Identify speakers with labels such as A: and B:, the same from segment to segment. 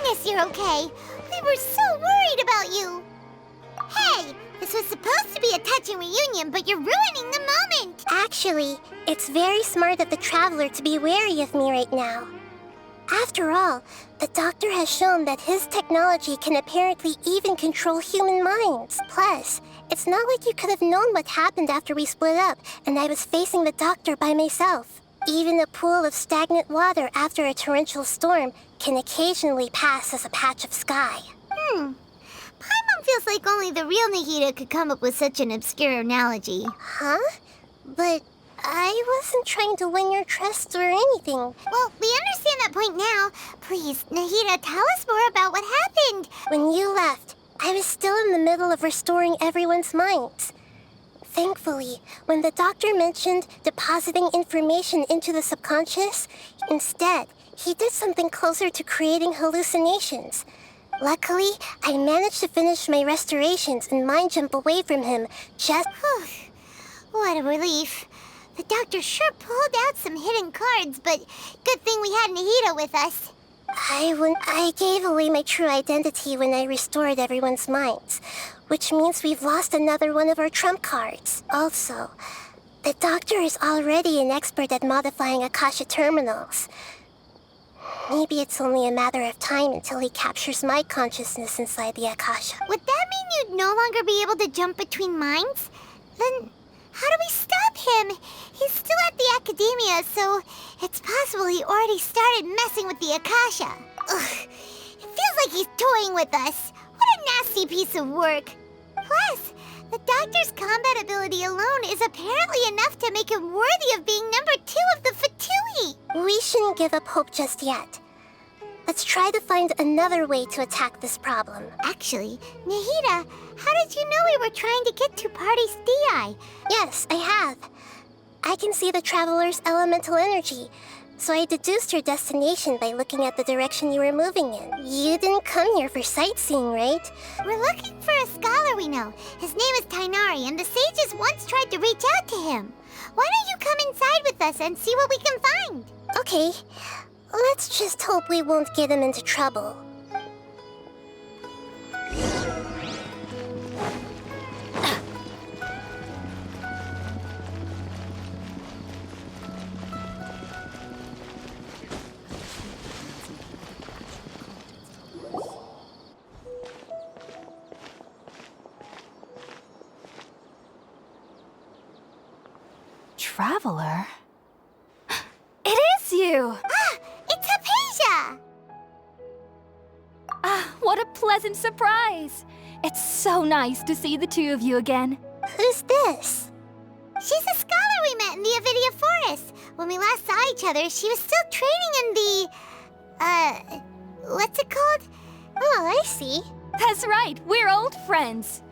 A: goodness you're okay. We were so worried about you. Hey, this was supposed to be a touching reunion, but you're ruining the moment.
B: Actually, it's very smart of the Traveler to be wary of me right now. After all, the doctor has shown that his technology can apparently even control human minds. Plus, it's not like you could have known what happened after we split up and I was facing the doctor by myself. Even a pool of stagnant water after a torrential storm can occasionally pass as a patch of sky.
A: Paimon feels like only the real Nahida could come up with such an obscure analogy.
B: Huh? But I wasn't trying to win your trust or anything.
A: Well, we understand that point now. Please, Nahida, tell us more about what happened.
B: When you left, I was still in the middle of restoring everyone's minds. Thankfully, when the doctor mentioned depositing information into the subconscious, instead, he did something closer to creating hallucinations. Luckily, I managed to finish my restorations and mind jump away from him just...
A: What a relief. The doctor sure pulled out some hidden cards, but good thing we had Nahida with us.
B: I gave away my true identity when I restored everyone's minds, which means we've lost another one of our trump cards. Also, the doctor is already an expert at modifying Akasha terminals. Maybe it's only a matter of time until he captures my consciousness inside the Akasha.
A: Would that mean you'd no longer be able to jump between minds? Then how do we stop him? He's still at the academia, so it's possible he already started messing with the Akasha. Ugh, it feels like he's toying with us. What a nasty piece of work. Plus, the doctor's combat ability alone is apparently enough to make him worthy of being number 2 of the Fatui.
B: We shouldn't give up hope just yet. Let's try to find another way to attack this problem.
A: Actually, Nahida, how did you know we were trying to get to Party's DI?
B: Yes, I have. I can see the Traveler's elemental energy, so I deduced your destination by looking at the direction you were moving in. You didn't come here for sightseeing, right?
A: We're looking for a scholar we know. His name is Tainari, and the sages once tried to reach out to him. Why don't you come inside with us and see what we can find?
B: Okay. Let's just hope we won't get him into trouble.
C: Traveler? It is you!
A: It's Hypatia!
C: What a pleasant surprise! It's so nice to see the two of you again.
B: Who's this?
A: She's a scholar we met in the Avidia Forest. When we last saw each other, she was still training in the... what's it called?
B: Oh, I see.
C: That's right, we're old friends.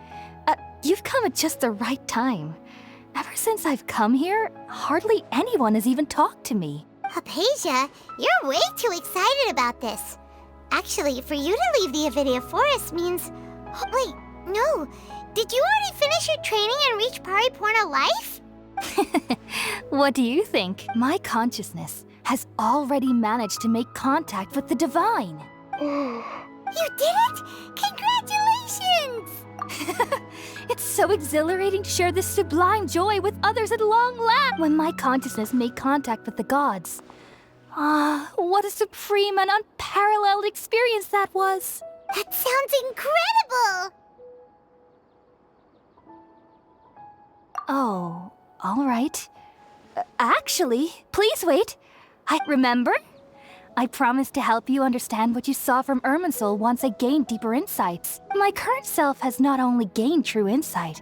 C: You've come at just the right time. Ever since I've come here, hardly anyone has even talked to me.
A: Hypatia, you're way too excited about this. Actually, for you to leave the Avidia Forest means... Oh, wait, no. Did you already finish your training and reach Paripurna life?
C: What do you think? My consciousness has already managed to make contact with the divine.
A: You did it? Congratulations!
C: It's so exhilarating to share this sublime joy with others at long last. When my consciousness made contact with the gods. What a supreme and unparalleled experience that was.
A: That sounds incredible!
C: Oh, all right. Actually, please wait. Remember? I promised to help you understand what you saw from Irminsul once I gained deeper insights. My current self has not only gained true insight,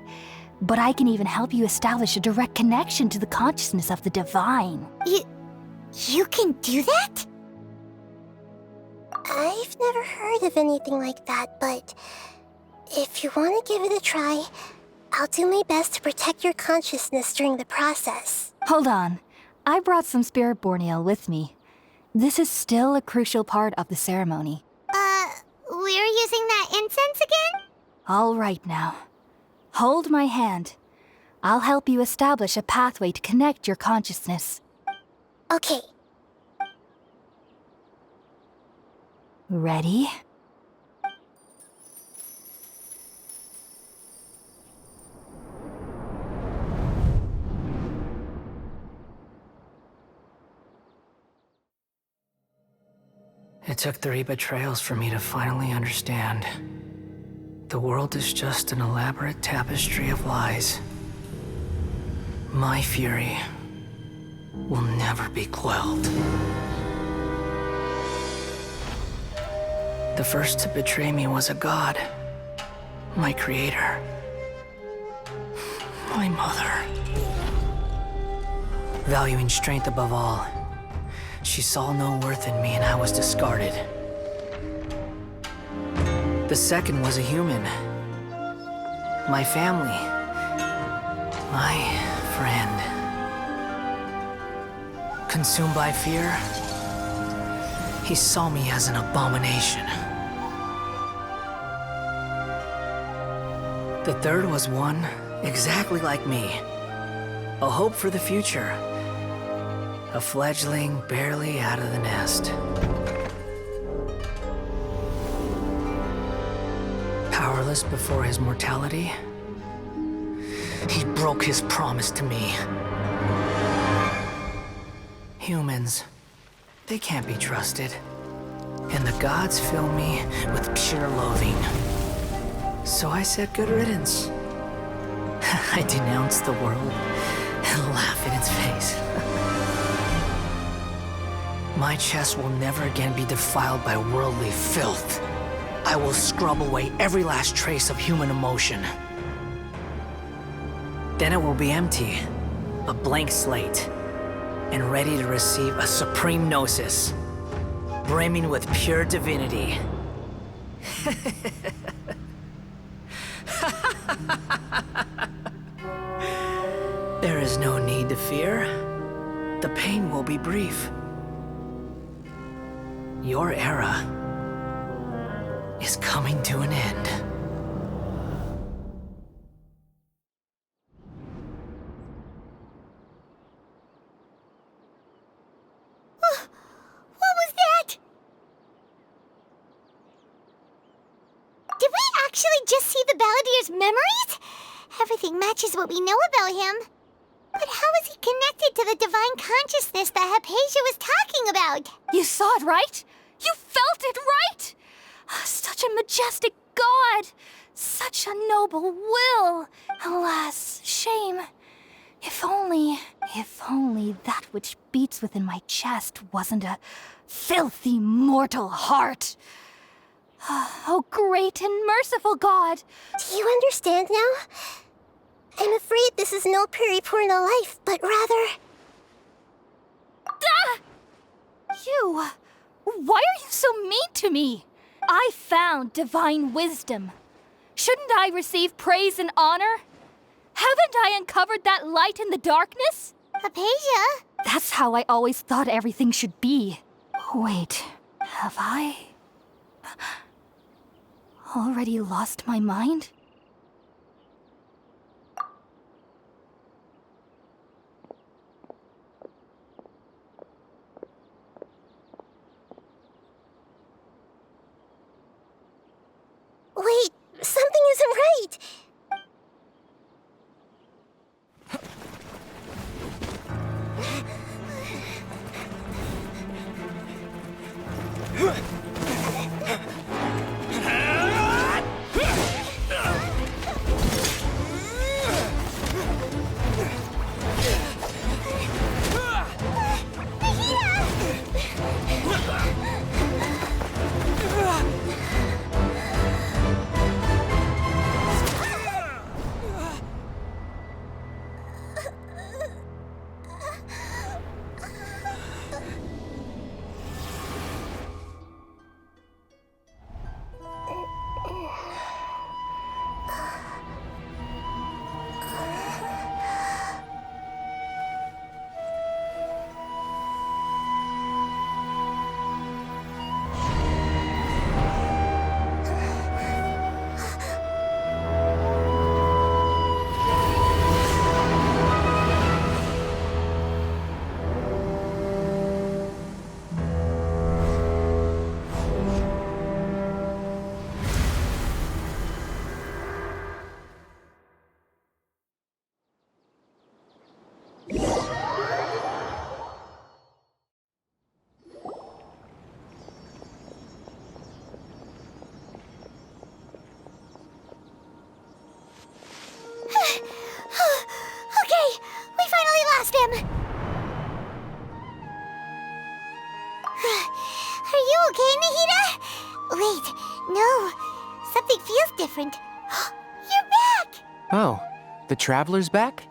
C: but I can even help you establish a direct connection to the consciousness of the divine.
A: You can do that?
B: I've never heard of anything like that, but if you want to give it a try, I'll do my best to protect your consciousness during the process.
C: Hold on. I brought some spirit borneal with me. This is still a crucial part of the ceremony.
A: We're using that incense again?
C: All right now. Hold my hand. I'll help you establish a pathway to connect your consciousness.
B: Okay.
C: Ready?
D: It took 3 betrayals for me to finally understand. The world is just an elaborate tapestry of lies. My fury will never be quelled. The first to betray me was a god. My creator. My mother. Valuing strength above all, she saw no worth in me and I was discarded. The second was a human. My family. My friend. Consumed by fear, he saw me as an abomination. The third was one exactly like me. A hope for the future. A fledgling barely out of the nest. Powerless before his mortality, he broke his promise to me. Humans, they can't be trusted. And the gods fill me with pure loathing. So I said good riddance. I denounced the world and laughed in its face. My chest will never again be defiled by worldly filth. I will scrub away every last trace of human emotion. Then it will be empty, a blank slate, and ready to receive a supreme gnosis, brimming with pure divinity. There is no need to fear. The pain will be brief. Your era is coming to an end.
A: What was that? Did we actually just see the Balladier's memories? Everything matches what we know about him. But how is he connected to the divine consciousness that Hypatia was talking about?
C: You saw it, right? You felt it, right? Such a majestic god! Such a noble will! Alas, shame. If only that which beats within my chest wasn't a filthy mortal heart. Oh, great and merciful God!
B: Do you understand now? I'm afraid this is no Puripurna life, but rather...
C: Ah! You! Why are you so mean to me? I found divine wisdom. Shouldn't I receive praise and honor? Haven't I uncovered that light in the darkness?
A: Hypatia?
C: That's how I always thought everything should be. Wait, have I already lost my mind?
B: Wait, something isn't right.
A: lost him! Are you okay, Nahida? Wait, no. Something feels different. You're back!
E: Oh, the Traveler's back?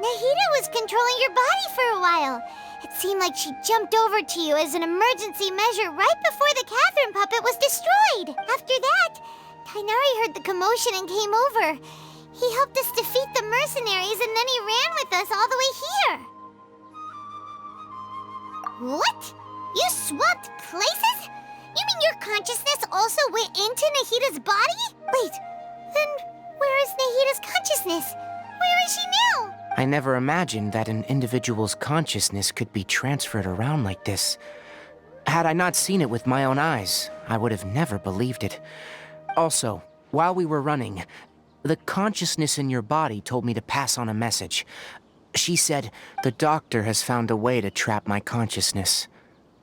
A: Nahida was controlling your body for a while. It seemed like she jumped over to you as an emergency measure right before the Catherine puppet was destroyed. After that, Tainari heard the commotion and came over. He helped us defeat the mercenaries and then he ran with us all the way here. What? You swapped places? You mean your consciousness also went into Nahida's body? Wait, then where is Nahida's consciousness? Where is she now?
E: I never imagined that an individual's consciousness could be transferred around like this. Had I not seen it with my own eyes, I would have never believed it. Also, while we were running, the consciousness in your body told me to pass on a message. She said, the doctor has found a way to trap my consciousness,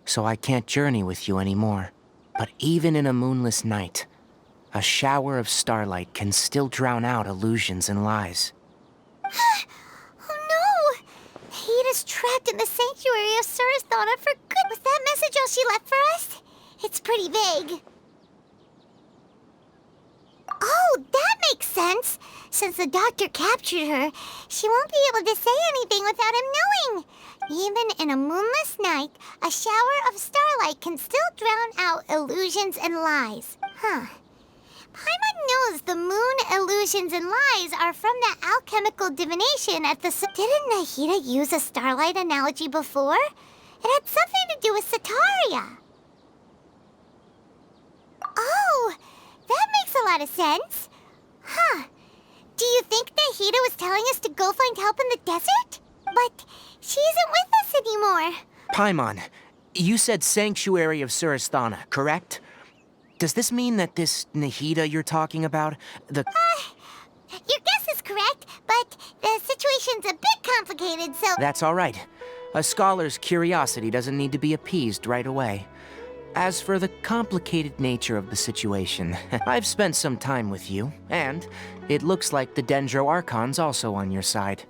E: so I can't journey with you anymore. But even in a moonless night, a shower of starlight can still drown out illusions and lies.
A: Oh no! Nahida's trapped in the sanctuary of Surasthana for good. Was that message all she left for us? It's pretty vague. Oh, that makes sense. Since the doctor captured her, she won't be able to say anything without him knowing. Even in a moonless night, a shower of starlight can still drown out illusions and lies. Huh. Paimon knows the moon illusions and lies are from that alchemical divination at the... Didn't Nahida use a starlight analogy before? It had something to do with Sataria. Oh, that makes a lot of sense. Huh. Do you think Nahida was telling us to go find help in the desert? But she isn't with us anymore.
E: Paimon, you said Sanctuary of Surasthana, correct? Does this mean that this Nahida you're talking about,
A: Your guess is correct, but the situation's a bit complicated, so...
E: That's all right. A scholar's curiosity doesn't need to be appeased right away. As for the complicated nature of the situation, I've spent some time with you, and it looks like the Dendro Archon's also on your side.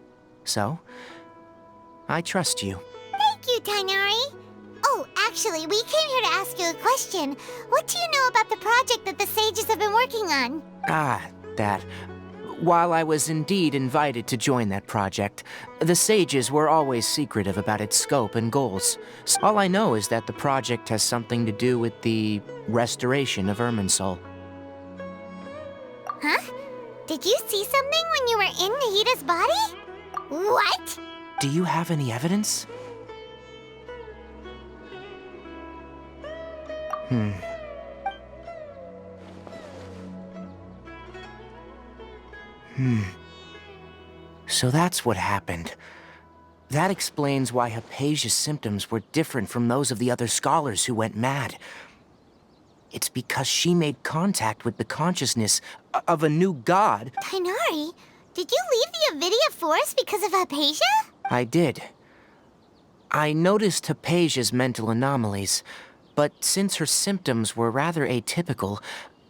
E: So, I trust you.
A: Thank you, Tainari. Oh, actually, we came here to ask you a question. What do you know about the project that the sages have been working on?
E: That. While I was indeed invited to join that project, the sages were always secretive about its scope and goals. All I know is that the project has something to do with the restoration of Irminsul.
A: Huh? Did you see something when you were in Nahida's body? What?
E: Do you have any evidence? So that's what happened. That explains why Hypatia's symptoms were different from those of the other scholars who went mad. It's because she made contact with the consciousness of a new god.
A: Tainari, did you leave the Avidia Forest because of Hypatia?
E: I did. I noticed Hypatia's mental anomalies, but since her symptoms were rather atypical,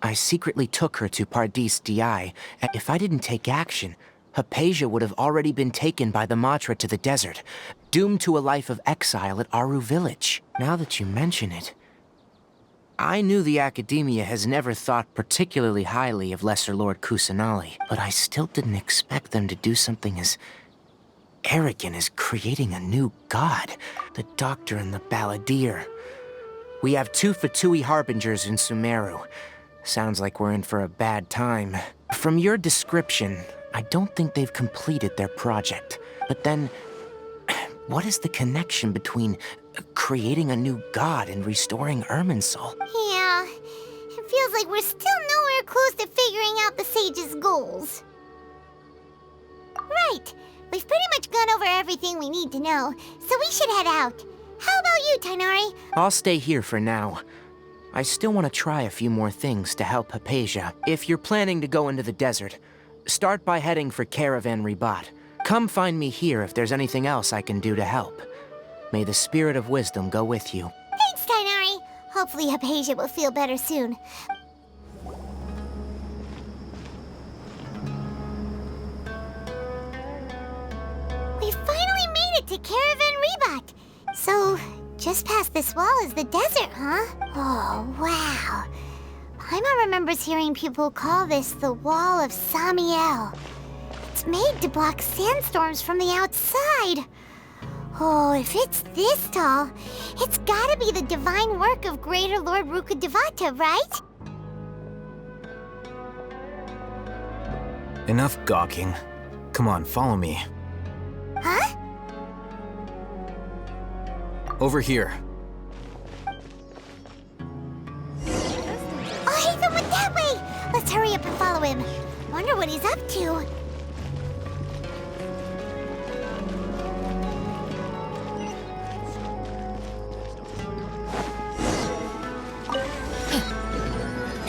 E: I secretly took her to Pardis Di. If I didn't take action, Hypatia would have already been taken by the Matra to the desert, doomed to a life of exile at Aru village. Now that you mention it, I knew the Academia has never thought particularly highly of Lesser Lord Kusanali, but I still didn't expect them to do something as arrogant as creating a new god. The Doctor and the Balladeer. We have 2 Fatui Harbingers in Sumeru. Sounds like we're in for a bad time. From your description, I don't think they've completed their project. But then, what is the connection between creating a new god and restoring Irminsul?
A: Yeah, it feels like we're still nowhere close to figuring out the sage's goals. Right, we've pretty much gone over everything we need to know, so we should head out. How about you, Tainari?
E: I'll stay here for now. I still want to try a few more things to help Hypatia. If you're planning to go into the desert, start by heading for Caravan Ribat. Come find me here if there's anything else I can do to help. May the spirit of wisdom go with you.
A: Thanks, Tainari. Hopefully Hypatia will feel better soon. to Caravan Rebot. So, just past this wall is the desert, huh? Oh, wow. Paimon remembers hearing people call this the Wall of Samiel. It's made to block sandstorms from the outside. Oh, if it's this tall, it's gotta be the divine work of Greater Lord Rukkhadevata, right?
F: Enough gawking. Come on, follow me.
A: Huh?
F: Over here.
A: Oh, Hatham went that way! Let's hurry up and follow him. Wonder what he's up to.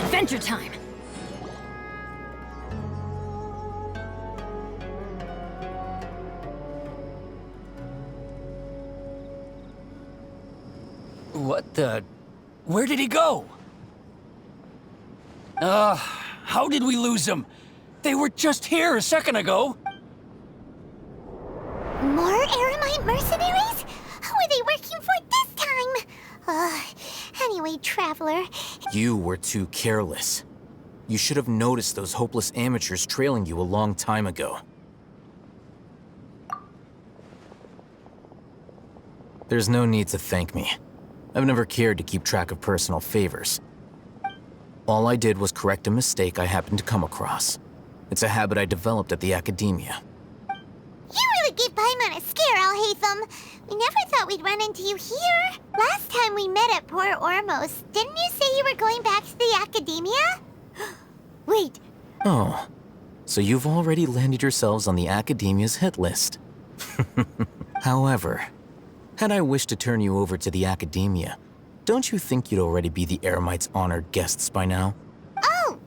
C: Adventure time!
G: What the... Where did he go? How did we lose him? They were just here a second ago.
A: More Eremite mercenaries? Who are they working for this time? Anyway, Traveler.
F: You were too careless. You should have noticed those hopeless amateurs trailing you a long time ago. There's no need to thank me. I've never cared to keep track of personal favors. All I did was correct a mistake I happened to come across. It's a habit I developed at the academia.
A: You really gave Paimon a scare, Alhaitham. We never thought we'd run into you here. Last time we met at Port Ormos, didn't you say you were going back to the academia? Wait.
F: Oh, so you've already landed yourselves on the academia's hit list. However, had I wished to turn you over to the academia, don't you think you'd already be the Eremites' honored guests by now?
A: Oh,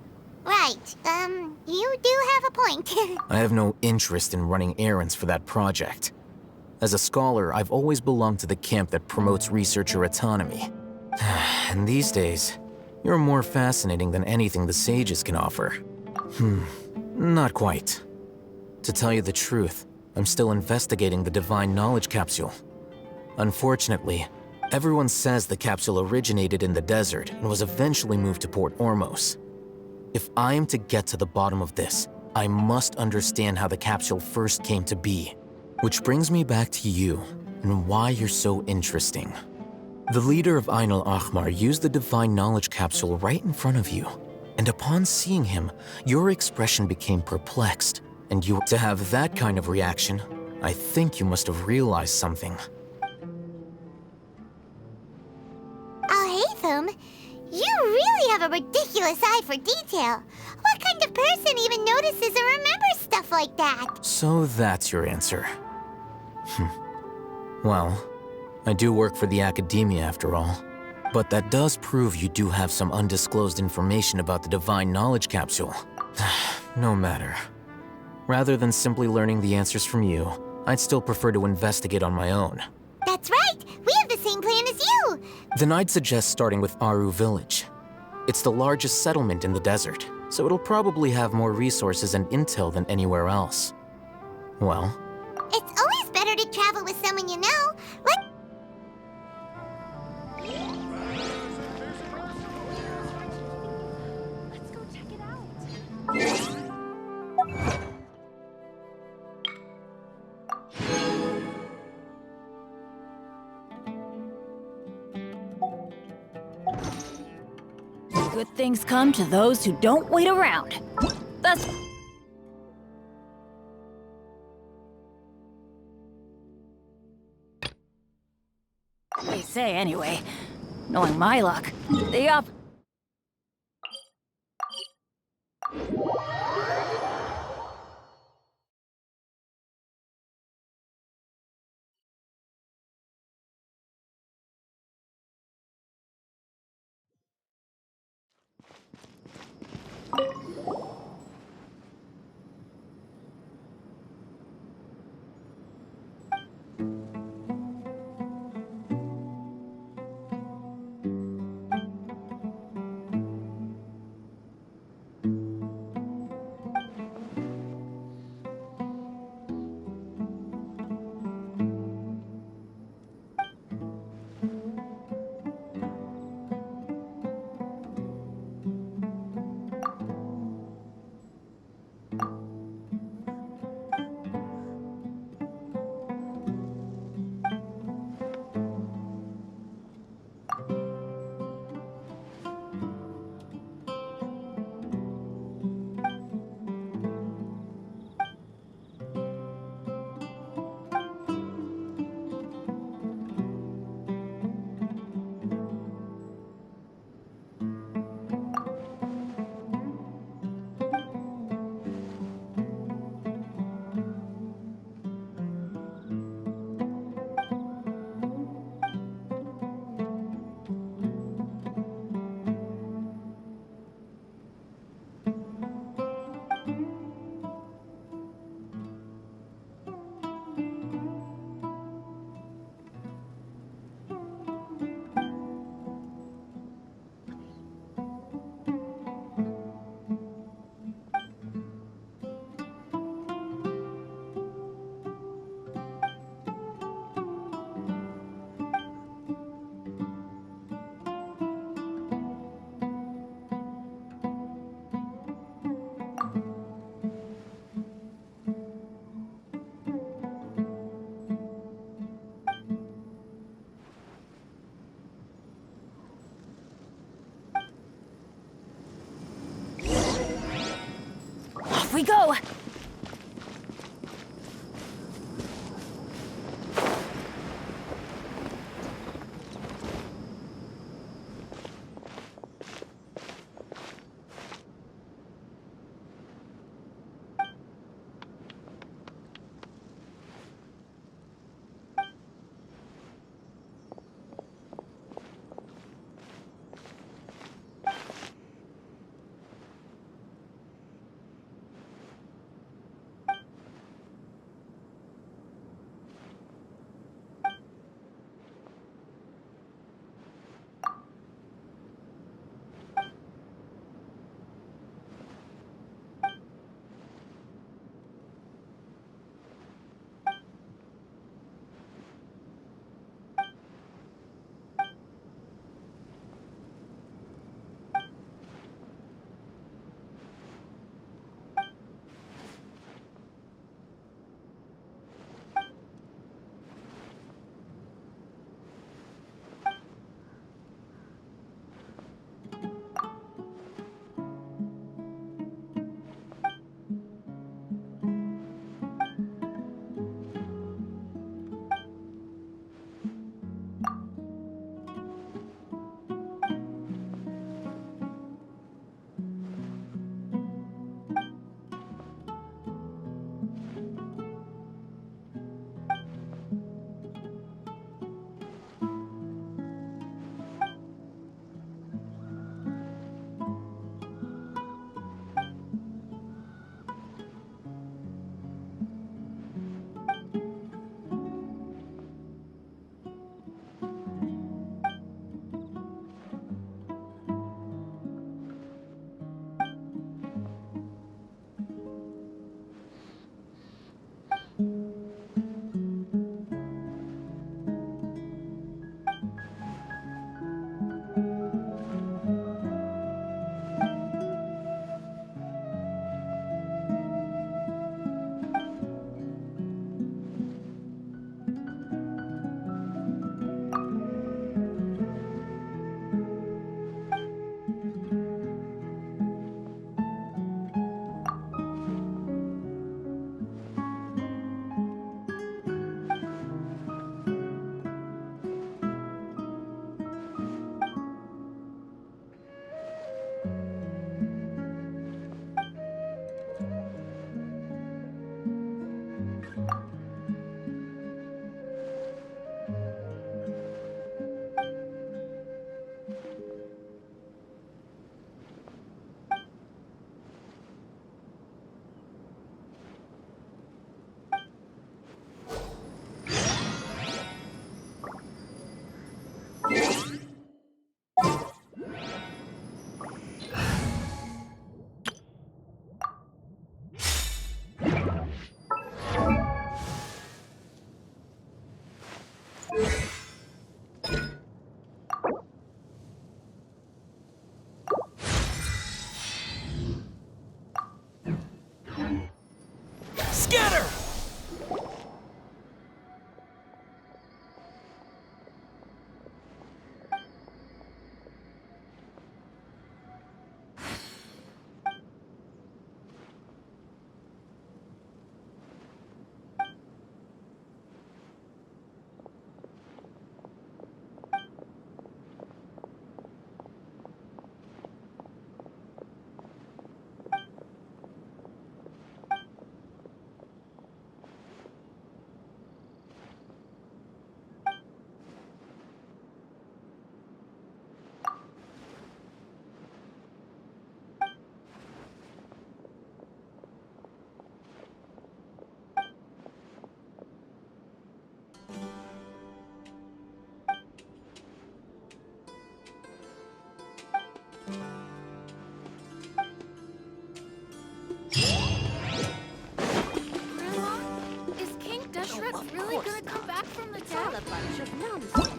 A: right. You do have a point.
F: I have no interest in running errands for that project. As a scholar, I've always belonged to the camp that promotes researcher autonomy. And these days, you're more fascinating than anything the sages can offer. Not quite. To tell you the truth, I'm still investigating the Divine Knowledge Capsule. Unfortunately, everyone says the capsule originated in the desert and was eventually moved to Port Ormos. If I am to get to the bottom of this, I must understand how the capsule first came to be. Which brings me back to you, and why you're so interesting. The leader of Ain al-Ahmar used the Divine Knowledge Capsule right in front of you, and upon seeing him, your expression became perplexed, and to have that kind of reaction, I think you must have realized something.
A: Alhaitham, you really have a ridiculous eye for detail. What kind of person even notices and remembers stuff like that?
F: So that's your answer. Well, I do work for the academia after all. But that does prove you do have some undisclosed information about the Divine Knowledge Capsule. No matter. Rather than simply learning the answers from you, I'd still prefer to investigate on my own.
A: That's right! We have the same plan as you!
F: Then I'd suggest starting with Aru Village. It's the largest settlement in the desert, so it'll probably have more resources and intel than anywhere else. Well,
A: It's always better to travel with someone you know. Like
C: Let's go check it out.
H: Good things come to those who don't wait around. That's... They say anyway. Knowing my luck, we go!
G: Scatter!
C: Grandma, is King Dashret really gonna come back from the dead?
I: A bunch of nonsense.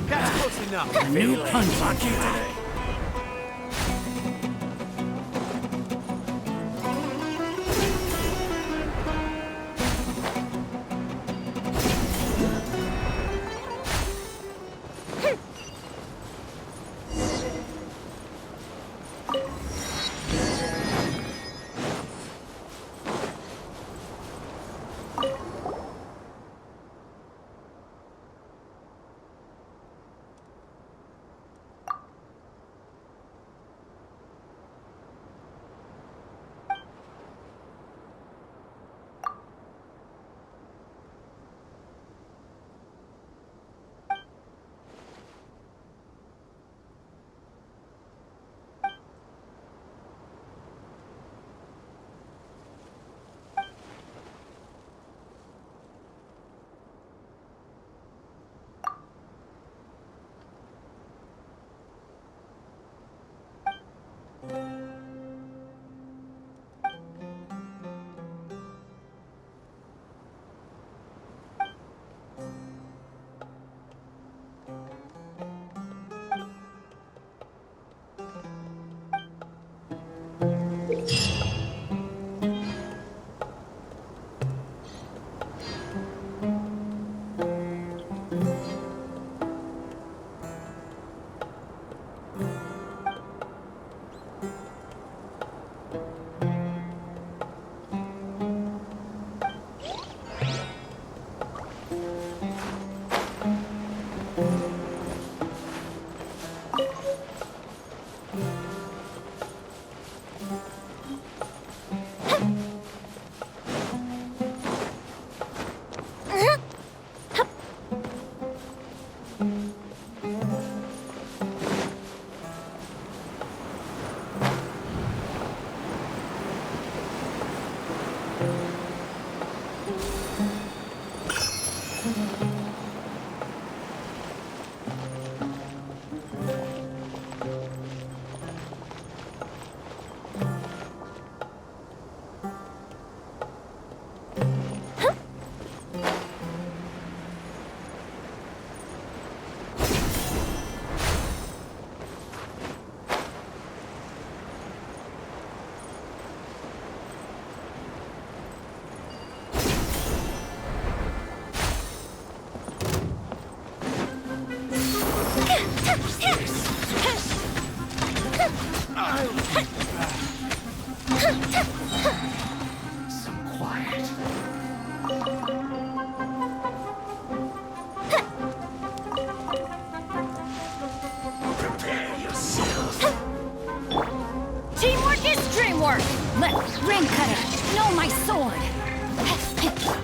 J: That's close enough.
G: A new punch on you today.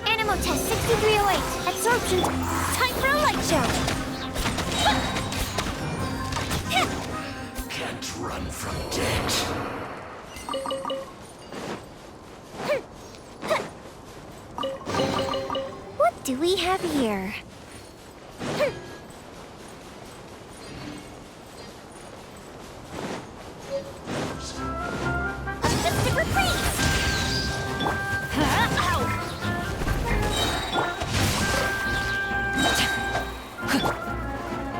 A: Animal test 6308. Absorption. Time for a light show.
G: Can't run from death.
A: What do we have here? A mystic reprise!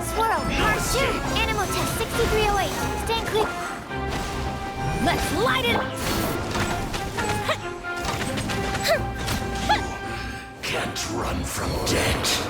A: Swirl, part 2. Animal test 6308. Stand clear.
H: Let's light it!
G: Can't run from death.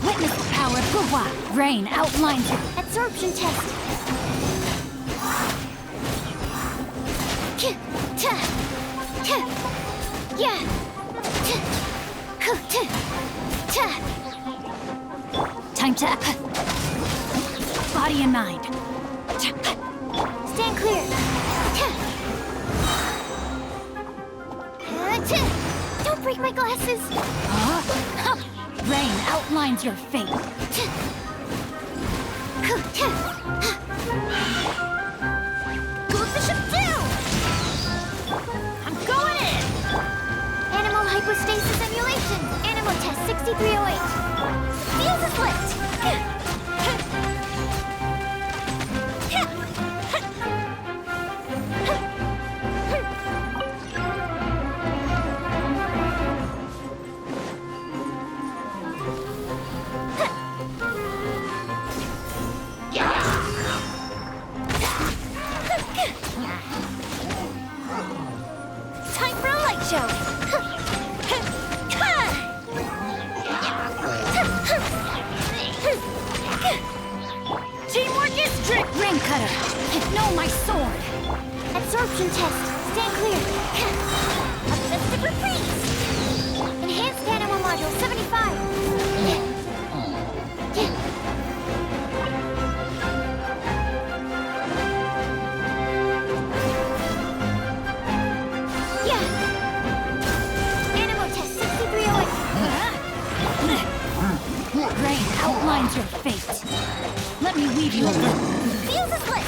H: Witness the power of Guhua. Rain outlines it.
A: Absorption test.
H: Time to... Body and mind.
A: Stand clear. Don't break my glasses.
H: Rain outlines your fate.
A: Move the ship down! I'm going in! Animal hypostasis emulation. Animal test 6308. Fuse is lit! Time for a light show!
H: Teamwork is strict, Ring Cutter. Know my sword.
A: Absorption test. Stand clear. A festive reprise. Enhanced animal module 75. Animal test 6308.
H: Rain outlines your fate. Let me weave you a loop.
A: Fuse is lit.